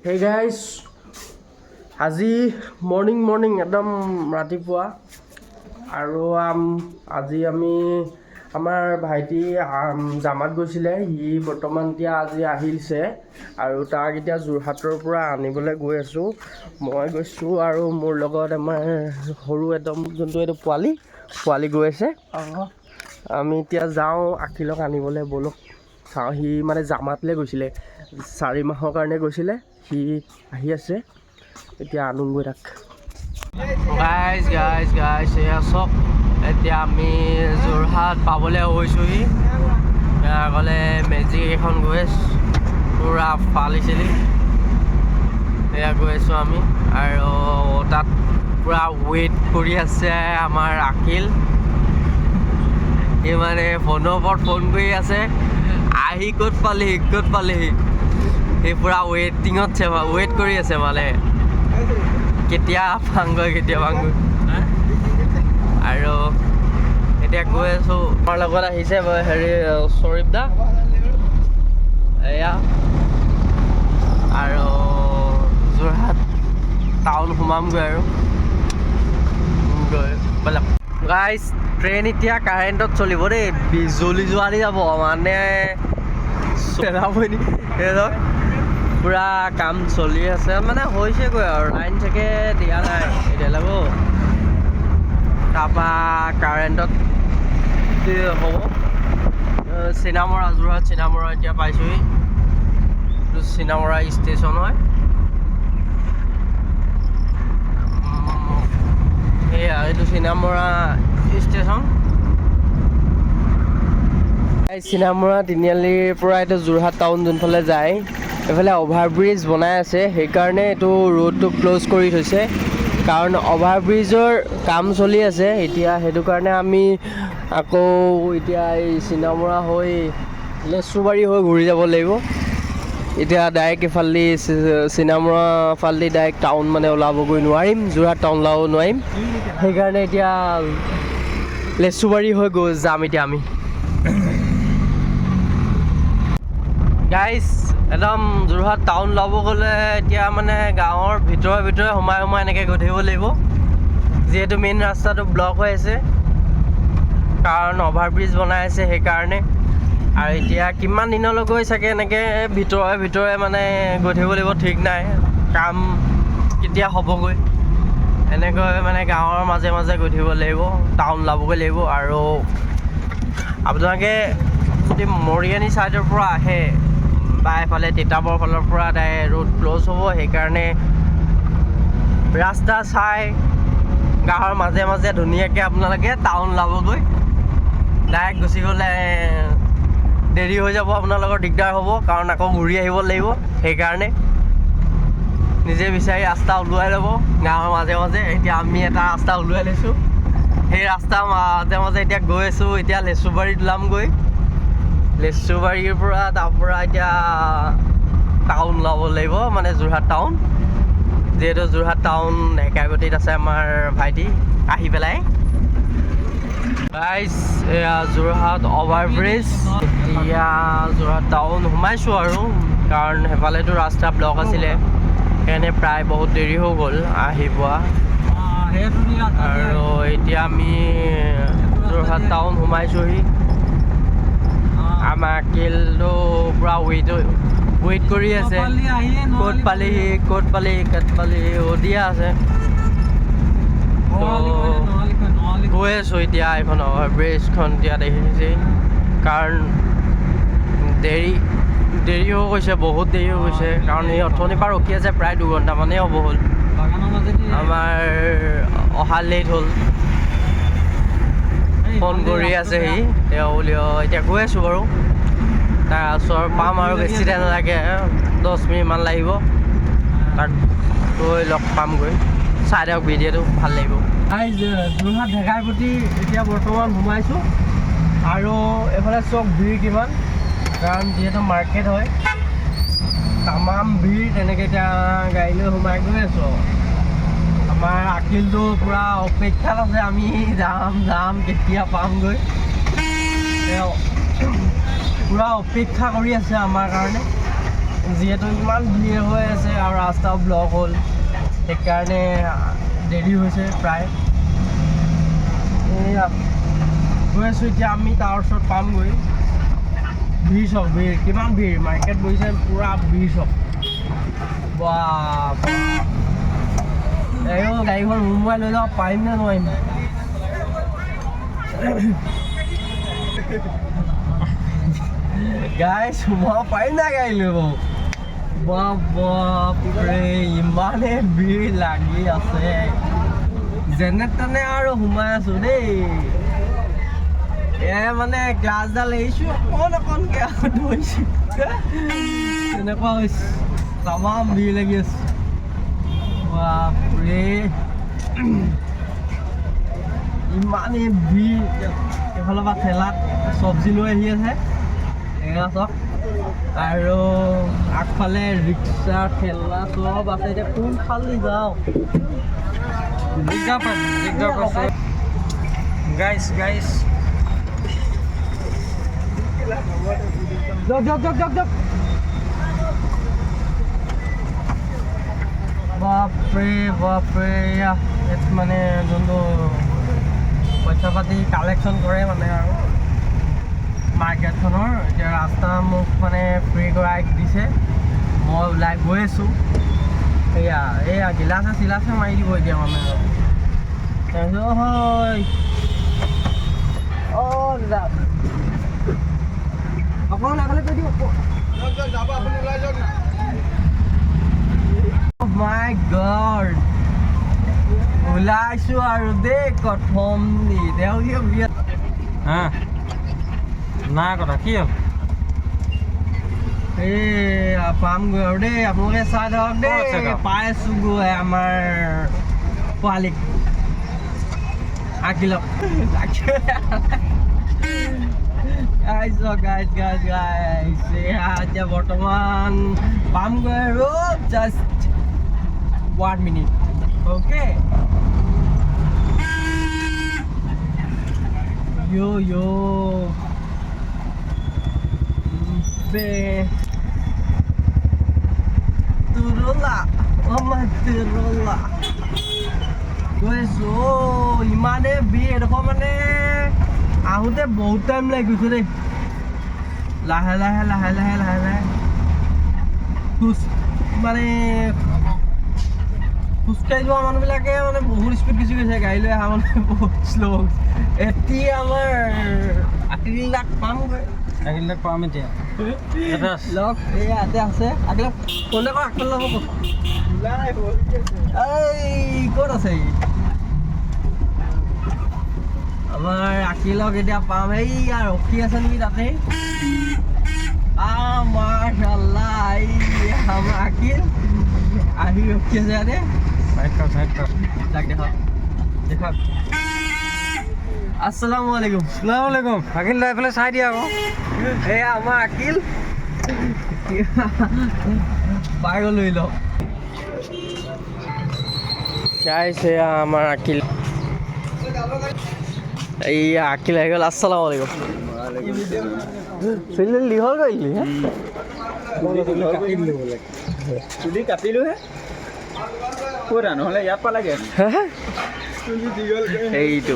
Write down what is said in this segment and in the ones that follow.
Hey guys, আজি morning একদম ৰাতিপুৱা আৰু আজি আমি আমাৰ ভাইটি জামাত গৈছিলে। সি বৰ্তমান এতিয়া আজি আহিছে আৰু তাক এতিয়া যোৰহাটৰ পৰা আনিবলৈ গৈ আছোঁ। মই গৈছোঁ আৰু মোৰ লগত আমাৰ সৰু একদম যোনটো এইটো পোৱালি গৈ আছে। আমি এতিয়া যাওঁ আখিলক আনিবলৈ, ব'লক চাওঁ। সি মানে জামাতলৈ গৈছিলে, 4 মাহৰ কাৰণে গৈছিলে। সি আহি আছে, এতিয়া আনোগৈ তাক। গাইজ এয়া চব এতিয়া আমি যোৰহাট পাবলৈ হৈছোঁহি। আগলে মেজিক এখন গৈ আছোঁ, পূৰা ফালিছিলি এয়া গৈ আছোঁ আমি। আৰু তাত পূৰা ৱেইট কৰি আছে আমাৰ আখিল। সি মানে ফোনৰ ওপৰত ফোন কৰি আছে, আহি ক'ত পালেহি। সি পূৰা ৱেইট কৰি আছে মানে, কেতিয়া পাংগৈ। আৰু এতিয়া গৈ আছোঁ। আমাৰ লগত আহিছে শ্বৰীফ দা এয়া, আৰু যোৰহাট টাউন সোমামগৈ আৰু ব'লক। গাইজ ট্ৰেইন এতিয়া কাৰেণ্টত চলিব দেই, বিজুলী যোৱাদি যাব মানে পূৰা কাম চলি আছে, মানে হৈছেগৈ আৰু লাইন চাগে দিয়া নাই এতিয়ালৈকে। তাৰপৰা কাৰেণ্টত হ'ব। যোৰহাট চিনামৰা এতিয়া পাইছোঁহি। এইটো চিনামৰা ষ্টেচন হয়। সেয়া এইটো চিনামৰা ষ্টেচন। চিনামৰা তিনিআলিৰ পৰা এইটো যোৰহাট টাউন যোনফালে যায়, এইফালে অভাৰব্ৰিজ বনাই আছে, সেইকাৰণে এইটো ৰোডটো ক্ল'জ কৰি থৈছে। কাৰণ অভাৰব্ৰিজৰ কাম চলি আছে এতিয়া, সেইটো কাৰণে আমি আকৌ এতিয়া এই চিনামৰা হৈ লেচুবাৰী হৈ ঘূৰি যাব লাগিব। এতিয়া ডাইৰেক্ট এইফালেদি চিনামৰা ফালেদি ডাইৰেক্ট টাউন মানে ওলাবগৈ নোৱাৰিম, যোৰহাট টাউন ওলাব নোৱাৰিম। সেইকাৰণে এতিয়া লেচুবাৰী হৈ যাম এতিয়া আমি। গাইজ একদম যোৰহাট টাউন ওলাব গ'লে এতিয়া মানে গাঁৱৰ ভিতৰে সোমাই এনেকৈ গৈ থাকিব লাগিব, যিহেতু মেইন ৰাস্তাটো ব্লক হৈ আছে, কাৰণ অভাৰব্ৰিজ বনাই আছে সেইকাৰণে। আৰু এতিয়া কিমান দিনলৈ গৈ চাগে এনেকৈ ভিতৰে মানে গৈ থাকিব লাগিব, ঠিক নাই কাম কেতিয়া হ'বগৈ। এনেকৈ মানে গাঁৱৰ মাজে গৈ থাকিব লাগিব, টাউন ওলাবগৈ লাগিব। আৰু আপোনালোকে যদি মৰিয়নি ছাইডৰ পৰা আহে বা এফালে তিতাবৰ ফালৰ পৰা ৰোড ক্ল'জ হ'ব, সেইকাৰণে ৰাস্তা চাই গাঁৱৰ মাজে ধুনীয়াকৈ আপোনালোকে টাউন ওলাবগৈ। ডাইৰেক্ট গুচি গ'লে দেৰি হৈ যাব, আপোনালোকৰ দিগদাৰ হ'ব, কাৰণ আকৌ ঘূৰি আহিব লাগিব। সেইকাৰণে নিজে বিচাৰি ৰাস্তা ওলোৱাই ল'ব গাঁৱৰ মাজে। এতিয়া আমি এটা ৰাস্তা ওলোৱাই লৈছোঁ, সেই ৰাস্তা মাজে এতিয়া গৈ আছোঁ। এতিয়া লেচুবাৰীত ওলামগৈ, লেচুবাৰীৰ পৰা তাৰপৰা এতিয়া টাউন ওলাব লাগিব, মানে যোৰহাট টাউন। যিহেতু যোৰহাট টাউন ঢেকাইপতিত আছে আমাৰ ভাইটি আহি পেলাই। গাইজ এয়া যোৰহাট অভাৰব্ৰিজ, এতিয়া যোৰহাট টাউন সোমাইছোঁ আৰু, কাৰণ সেইফালেতো ৰাস্তা ব্লক আছিলে, সেইকাৰণে প্ৰায় বহুত দেৰি হৈ গ'ল আহি পোৱা। আৰু এতিয়া আমি যোৰহাট টাউন সোমাইছোঁহি। আমাৰ আকিলটো পূৰা ৱেইট কৰি আছে, ক'ত পালেহি দিয়া আছে। গৈ আছোঁ এতিয়া এইখন অভাৰব্ৰিজখন এতিয়া দেখিছে, কাৰণ দেৰি হৈ গৈছে, বহুত দেৰি হৈ গৈছে, কাৰণ এই অথনিৰ পৰা ৰখি আছে, প্ৰায় 2 ঘণ্টামানেই হ'ব হ'ল। আমাৰ অহা লেট হ'ল, ফোন কৰি আছে সি, তেওঁ এতিয়া গৈ আছোঁ বাৰু। তাৰ ওচৰ পাম আৰু বেছি টাইম নালাগে, 10 মিনিটমান লাগিব, তাক গৈ লগ পামগৈ। চাই দিয়ক ভিডিঅ'টো, ভাল লাগিব। যোৰহাট ঢেকাইপতি এতিয়া বৰ্তমান সোমাইছোঁ, আৰু এইফালে চব ভিৰ কিমান, কাৰণ যিহেতু মাৰ্কেট হয়, তামাম ভিৰ। তেনেকৈ এতিয়া গাড়ী লৈ সোমাই গৈ আছোঁ। আমাৰ আকিলটো পূৰা অপেক্ষাত আছে, আমি যাম কেতিয়া পামগৈ। পূৰা অপেক্ষা কৰি আছে আমাৰ কাৰণে। যিহেতু ইমান ভিৰ হৈ আছে আৰু ৰাস্তাও ব্লক হ'ল সেইকাৰণে দেৰি হৈছে প্ৰায় এয়া গৈ আছোঁ এতিয়া আমি তাৰ ওচৰত পামগৈ ভিৰ চাওক ভিৰ কিমান ভিৰ মাৰ্কেট বহিছে পূৰা ভিৰ চাওক বাহ গাড়ীখন সোমোৱাই লৈ যাব পাৰিম নে নোৱাৰিম গাইছ সোমাব পাৰিম নাই গাড়ী লৈ বাপৰে ইমানে ভিৰ লাগি আছে যেনে তেনে আৰু সোমাই আছোঁ দেই মানে গ্লাছডাল এৰিছোঁ অকণকৈ আকৌ ধৰিছোঁ তেনেকুৱা হৈছে তামাম ভিৰ লাগি আছে বাপৰে ইমানেই ভিৰ এইফালৰ পৰা ঠেলাত চব্জি লৈ আহি আছে এয়া চাওক আৰু আগফালে ৰিক্সা ঠেলা চব আছে এতিয়া কোনফালে যাওঁ গাইছ বাপৰে ইয়াত মানে যোনটো পইচা পাতি কালেকশ্যন কৰে মানে আৰু মাৰ্কেটখনৰ এতিয়া ৰাস্তা মোক মানে ফ্ৰী কৰাই দিছে মই ওলাই গৈ আছোঁ এয়া গিলাচে চিলাচে মাৰি দিব এতিয়া মানে তাৰপিছত হয় দাদা অকণমান আগলৈ কৈ দিওঁ মাই গড ওলাইছোঁ আৰু দেই প্ৰথম নাই কথা কি হ'ল পামগৈ আৰু দেই আপোনালোকে চাই ধৰক দেই পাই আছোঁগৈ আমাৰ পোৱালীক আকিলক এতিয়া বৰ্তমান পামগৈ আৰু just 1 minute okay yo Turola Turola গৈছোঁ ইমানে ভিৰ এডোখৰ মানে আহোঁতে বহুত টাইম লাগি গৈছে দেই লাহে লাহে মানে খোজকাঢ়ি যোৱা মানুহবিলাকে মানে বহুত স্পীড গুচি গৈছে গাড়ী লৈ অহা মানে বহুত শ্ল' এতিয়া আমাৰ আকিল লাখ পামগৈ পাম এতিয়া লগ ইয়াতে আছে আগলৈ ক'লে আকৌ আগফালে ল'ব এই ক'ত আছে আমাৰ আকিলক এতিয়া পাম এইয়া ৰখি আছে নেকি তাতে মাশাআল্লাহ আমাৰ আকিল আহি ৰখি আছে ইয়াতে তাক দেখাওক আসসালামু আলাইকুম আকিল দা এইফালে চাই দিয়া আকৌ এয়া আমাৰ আকিল পাই গ'লো লওক গাইছ এয়া আমাৰ আকিল এইয়া আকিল আহি গ'ল আসসালামু আলাইকুম চুলি দীঘল কৰিলি চুলি কাটিলোহে ক'ত নহ'লে ইয়াত পালাগে এইটো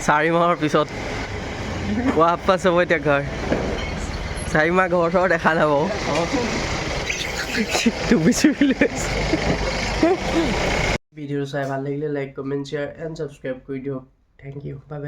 4 মাহৰ পিছত ৱাপছ হ'ব এতিয়া ঘৰ 4 মাহ ঘৰ চৰ দেখা যাব ভিডিঅ' চাই ভাল লাগিলে like comment share and subscribe কৰি দিয়ক থেংক ইউ বাই বাই